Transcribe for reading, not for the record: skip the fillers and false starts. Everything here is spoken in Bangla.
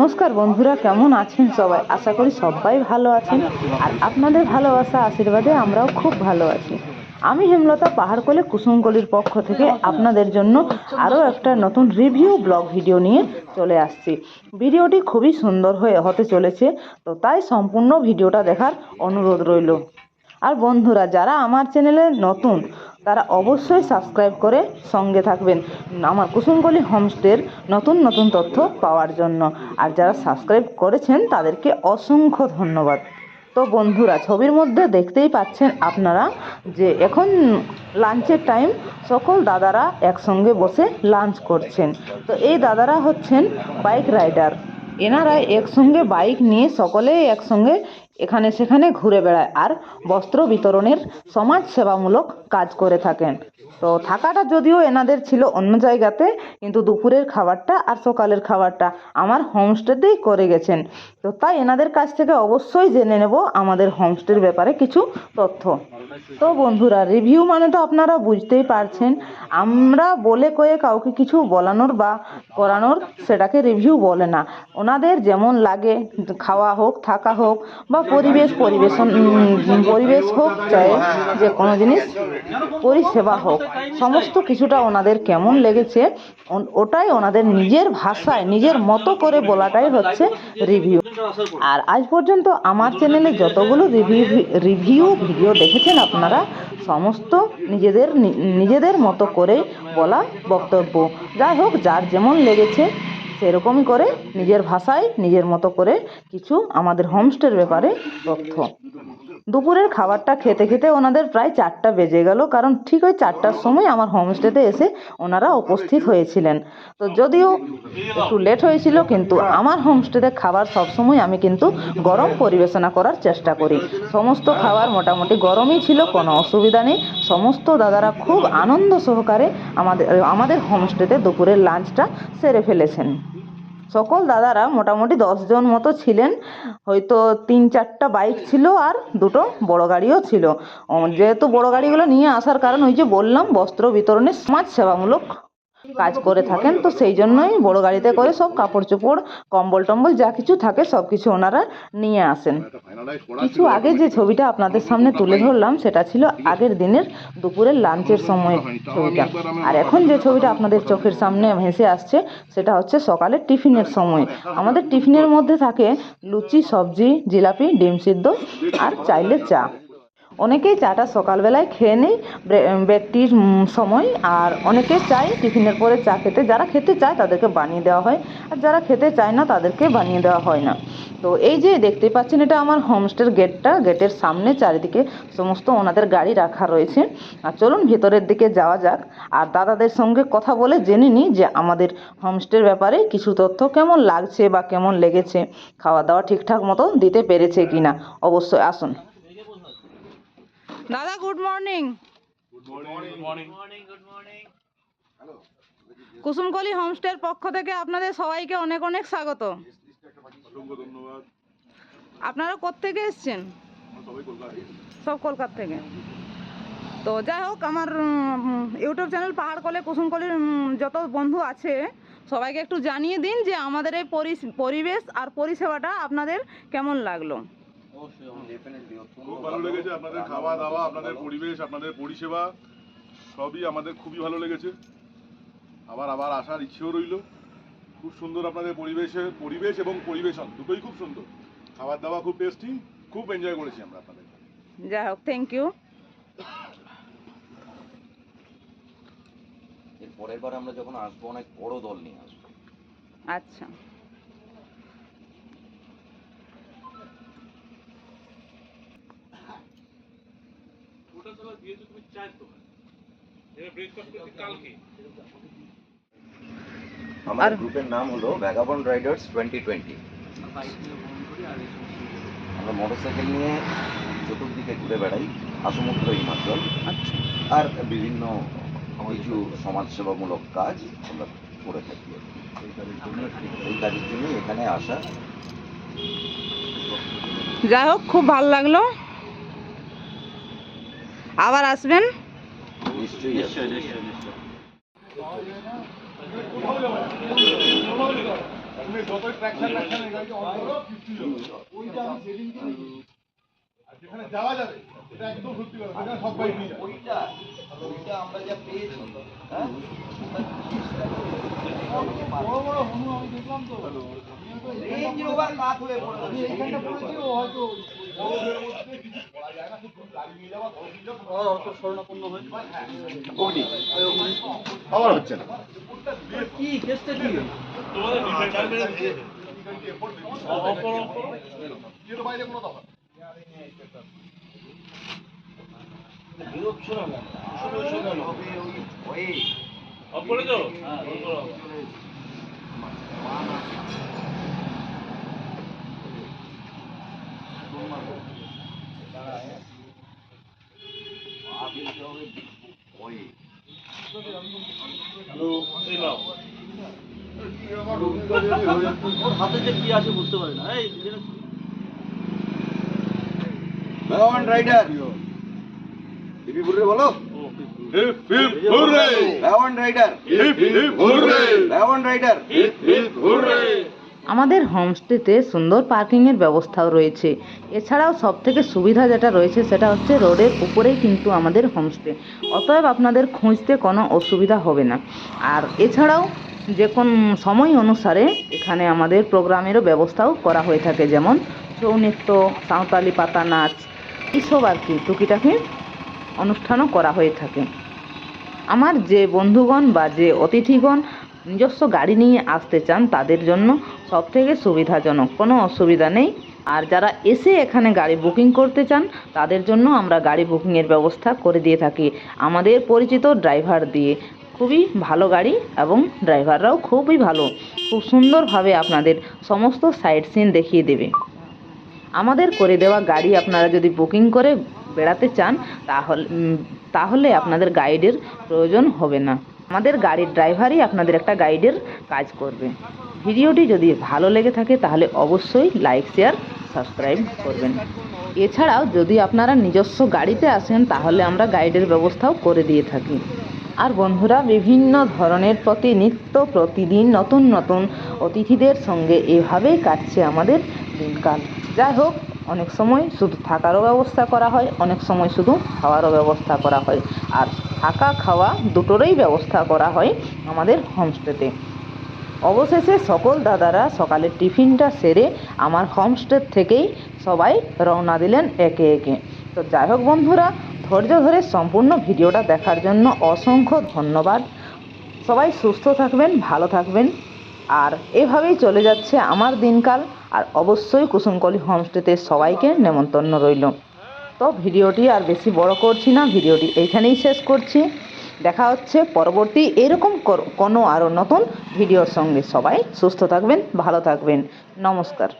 নমস্কার বন্ধুরা, কেমন আছেন সবাই? আশা করি সবাই ভালো আছেন। আর আপনাদের ভালোবাসা আশীর্বাদে আমরাও খুব ভালো আছি। আমি হেমলতা পাহাড়কোলে কুসুমকলির পক্ষ থেকে আপনাদের জন্য আরও একটা নতুন রিভিউ ব্লগ ভিডিও নিয়ে চলে আসছি। ভিডিওটি খুবই সুন্দর হতে চলেছে, তো তাই সম্পূর্ণ ভিডিওটা দেখার অনুরোধ রইল। আর বন্ধুরা, যারা আমার চ্যানেলে নতুন তারা অবশ্যই সাবস্ক্রাইব করে সঙ্গে থাকবেন আমার কুসুমকলি হোমস্টের নতুন নতুন তথ্য পাওয়ার জন্য। আর যারা সাবস্ক্রাইব করেছেন তাদেরকে অসংখ্য ধন্যবাদ। তো বন্ধুরা, ছবির মধ্যে দেখতেই পাচ্ছেন আপনারা যে এখন লাঞ্চের টাইম, সকল দাদারা একসঙ্গে বসে লাঞ্চ করছেন। তো এই দাদারা হচ্ছেন বাইক রাইডার। এনারা একসঙ্গে বাইক নিয়ে সকলেই একসঙ্গে এখানে সেখানে ঘুরে বেড়ায় আর বস্ত্র বিতরণের সমাজ সেবামূলক কাজ করে থাকেন। তো থাকাটা যদিও এনাদের ছিল অন্য জায়গাতে, কিন্তু দুপুরের খাবারটা আর সকালের খাবারটা আমার হোমস্টেতেই করে গেছেন। তো তাই এনাদের কাছ থেকে অবশ্যই জেনে নেব আমাদের হোমস্টের ব্যাপারে কিছু তথ্য। তো বন্ধুরা, রিভিউ মানে তো আপনারা বুঝতেই পারছেন, আমরা বলে কয়ে কাউকে কিছু বলানোর বা করানোর সেটাকে রিভিউ বলে না। ওনাদের যেমন লাগে, খাওয়া হোক, থাকা হোক বা পরিবেশ হোক, চাই যে কোনো জিনিস পরিষেবা হোক, সমস্ত কিছুটা ওনাদের কেমন লেগেছে ওটাই ওনাদের নিজের ভাষায় নিজের মতো করে বলাটাই হচ্ছে রিভিউ। আর আজ পর্যন্ত আমার চ্যানেলে যতগুলো রিভিউ ভিডিও দেখেছেন আপনারা, সমস্ত নিজেদের মতো করে বলা বক্তব্য। যাই হোক, যার যেমন লেগেছে সেরকমই করে নিজের ভাষায় নিজের মতো করে কিছু আমাদের হোমস্টের ব্যাপারে তথ্য। দুপুরের খাবারটা খেতে খেতে ওনাদের প্রায় 4টা বেজে গেল, কারণ ঠিক ওই 4টার সময় আমার হোমস্টেতে এসে ওনারা উপস্থিত হয়েছিলেন। তো যদিও একটু লেট হয়েছিল, কিন্তু আমার হোমস্টেতে খাবার সবসময় আমি কিন্তু গরম পরিবেশনা করার চেষ্টা করি। সমস্ত খাবার মোটামুটি গরমই ছিল, কোনো অসুবিধা নেই। সমস্ত দাদারা খুব আনন্দ সহকারে আমাদের হোমস্টেতে দুপুরের লাঞ্চটা সেরে ফেলেছেন। সকল দাদারা মোটামুটি 10 জন মতো ছিলেন। হয়তো 3-4টা বাইক ছিল আর 2টো বড় গাড়িও ছিল। যেহেতু বড় গাড়িগুলো নিয়ে আসার কারণ ওই যে বললাম, বস্ত্র বিতরণের সমাজ সেবামূলক কাজ করে থাকেন, তো সেই জন্যই বড় গাড়িতে করে সব কাপড় চোপড়, কম্বল টম্বল যা কিছু থাকে সব কিছু ওনারা নিয়ে আসেন। কিছু আগে যে ছবিটা আপনাদের সামনে তুলে ধরলাম সেটা ছিল আগের দিনের দুপুরের লাঞ্চের সময় ছবিটা। আর এখন যে ছবিটা আপনাদের চোখের সামনে ভেসে আসছে সেটা হচ্ছে সকালের টিফিনের সময়। আমাদের টিফিনের মধ্যে থাকে লুচি, সবজি, জিলাপি, ডিম সিদ্ধ আর চাইলে চা। অনেকেই চাটা সকালবেলায় খেয়ে নেই ব্রেক টির সময়, আর অনেকে চায় টিফিনের পরে চা খেতে। যারা খেতে চায় তাদেরকে বানিয়ে দেওয়া হয়, আর যারা খেতে চায় না তাদেরকে বানিয়ে দেওয়া হয় না। তো এই যে দেখতে পাচ্ছেন, এটা আমার হোমস্টের গেটের সামনে চারিদিকে সমস্ত ওনাদের গাড়ি রাখা রয়েছে। আর চলুন ভেতরের দিকে যাওয়া যাক, আর দাদাদের সঙ্গে কথা বলে জেনে নিই যে আমাদের হোমস্টের ব্যাপারে কিছু তথ্য, কেমন লাগছে বা কেমন লেগেছে, খাওয়া দাওয়া ঠিকঠাক মতো দিতে পেরেছে কিনা। অবশ্যই আসুন। দাদা, গুড মর্নিং। কুসুমকলি হোমস্টের পক্ষ থেকে আপনাদের সবাইকে অনেক অনেক স্বাগত। আপনারা কোত্থেকে এসছেন? সব কলকাতা থেকে। তো যাই হোক, আমার ইউটিউব চ্যানেল পাহাড়কোলে কুসুমকলির যত বন্ধু আছে সবাইকে একটু জানিয়ে দিন যে আমাদের এই পরিবেশ আর পরিষেবাটা আপনাদের কেমন লাগলো। খুব ভালো লেগেছে। আপনাদের খাওয়া দাওয়া, আপনাদের পরিবেশ, আপনাদের পরিষেবা সবই আমাদের খুবই ভালো লেগেছে। আবার আসার ইচ্ছেও রইল। খুব সুন্দর আপনাদের পরিবেশ এবং পরিবেশন দুটোই খুব সুন্দর। খাবার দাওয়া খুব টেস্টি, খুব এনজয় করেছি আমরা আপনাদের। যাই হোক, থ্যাংক ইউ। এর পরের বার আমরা যখন আসবো অনেক বড় দল নিয়ে আসবো। আচ্ছা, আমাদের গ্রুপের নাম হলো ভ্যাগাবন্ড রাইডার্স 2020। আমরা মোটরসাইকেল নিয়ে চতুর্দিকে ঘুরে বেড়াই, আসমুদ্র, হিমাচল আর বিভিন্ন কিছু সমাজসেবামূলক কাজ আমরা করে থাকি। এই কাজের জন্যই এখানে আসা। যাই হোক, খুব ভালো লাগলো। আবার আসবেন। নিশ্চয়ই। তুমি যতই ট্র্যাকশন এই গাড়িকে অন করো ওইটা আমি সেদিনকে আর যেখানে যাওয়া যাবে এটা একদম সত্যি কথা সেখানে সব বাইক নিয়ে যায় ওইটা আমরা যা পেয়েছি, হ্যাঁ, বড় বড় হনু আমি দেখলাম তো রেঞ্জ রোভার কাত হয়ে পড়ে আমি এইখানটা পড়েছি ও হয়তো বড়দের মধ্যে কিছু করা যায় না খুব গাড়ি নিয়ে যাওয়া বড় নিয়ে যাওয়া অত স্বর্ণপূর্ণ হয় আবার হচ্ছে না কি কেসটা কি তো বাইরে কোনো দফা বেরোচ্ছ না ওই অফ করে দাও ওর হাতে যে কি আছে বুঝতে পারি না এই ভগবান রাইডার দিবি বুড়ে বলো হিপ হিপ হুররে ভগবান রাইডার হিপ হিপ হুররে ভগবান রাইডার হিপ হিপ হুররে আমাদের হোমস্টেতে সুন্দর পার্কিংয়ের ব্যবস্থাও রয়েছে। এছাড়াও সবথেকে সুবিধা যেটা রয়েছে সেটা হচ্ছে রোডের উপরেই কিন্তু আমাদের হোমস্টে, অতএব আপনাদের খুঁজতে কোনো অসুবিধা হবে না। আর এছাড়াও যে কোন সময় অনুসারে এখানে আমাদের প্রোগ্রামেরও ব্যবস্থাও করা হয়ে থাকে, যেমন ছৌ নৃত্য, সাঁওতালি পাতা নাচ, এইসব আর কি টুকিটাকি অনুষ্ঠানও করা হয়ে থাকে। আমার যে বন্ধুগণ বা যে অতিথিগণ নিজস্ব গাড়ি নিয়ে আসতে চান তাদের জন্য সবথেকে সুবিধাজনক, কোনো অসুবিধা নেই। আর যারা এসে এখানে গাড়ি বুকিং করতে চান তাদের জন্য আমরা গাড়ি বুকিংয়ের ব্যবস্থা করে দিয়ে থাকি আমাদের পরিচিত ড্রাইভার দিয়ে। খুবই ভালো গাড়ি এবং ড্রাইভাররাও খুবই ভালো, খুব সুন্দরভাবে আপনাদের সমস্ত সাইট সিন দেখিয়ে দেবে। আমাদের করে দেওয়া গাড়ি আপনারা যদি বুকিং করে বেড়াতে চান তাহলে আপনাদের গাইডের প্রয়োজন হবে না, আমাদের গাড়ির ড্রাইভারই আপনাদের একটা গাইডের কাজ করবে। ভিডিওটি যদি ভালো লেগে থাকে তাহলে অবশ্যই লাইক, শেয়ার, সাবস্ক্রাইব করবেন। এছাড়াও যদি আপনারা নিজস্ব গাড়িতে আসেন তাহলে আমরা গাইডের ব্যবস্থাও করে দিয়ে থাকি। আর বন্ধুরা, বিভিন্ন ধরনের প্রতিদিন নতুন নতুন অতিথিদের সঙ্গে এভাবেই কাটছে আমাদের দিনকাল। যাই হোক, অনেক সময় শুধু থাকারও ব্যবস্থা করা হয়, অনেক সময় শুধু খাওয়ারও ব্যবস্থা করা হয়। আর থাকা খাওয়া দুটোরই ব্যবস্থা করা হয় আমাদের হোমস্টেতে। অবশেষে সকল দাদারা সকালের টিফিনটা সেরে আমার হোমস্টে থেকেই সবাই রওনা দিলেন একে একে। তো যাই হোক বন্ধুরা, ধৈর্য ধরে সম্পূর্ণ ভিডিওটা দেখার জন্য অসংখ্য ধন্যবাদ। সবাই সুস্থ থাকবেন, ভালো থাকবেন। আর এভাবেই চলে যাচ্ছে আমার দিনকাল। আর অবশ্যই কুসুমকলি হোমস্টেতে সবাইকে নেমন্তন্ন রইল। তো ভিডিওটি আর বেশি বড় করছি না, ভিডিওটি এইখানেই শেষ করছি। দেখা হচ্ছে পরবর্তী এরকম কোনো আরও নতুন ভিডিওর সঙ্গে। সবাই সুস্থ থাকবেন, ভালো থাকবেন। নমস্কার।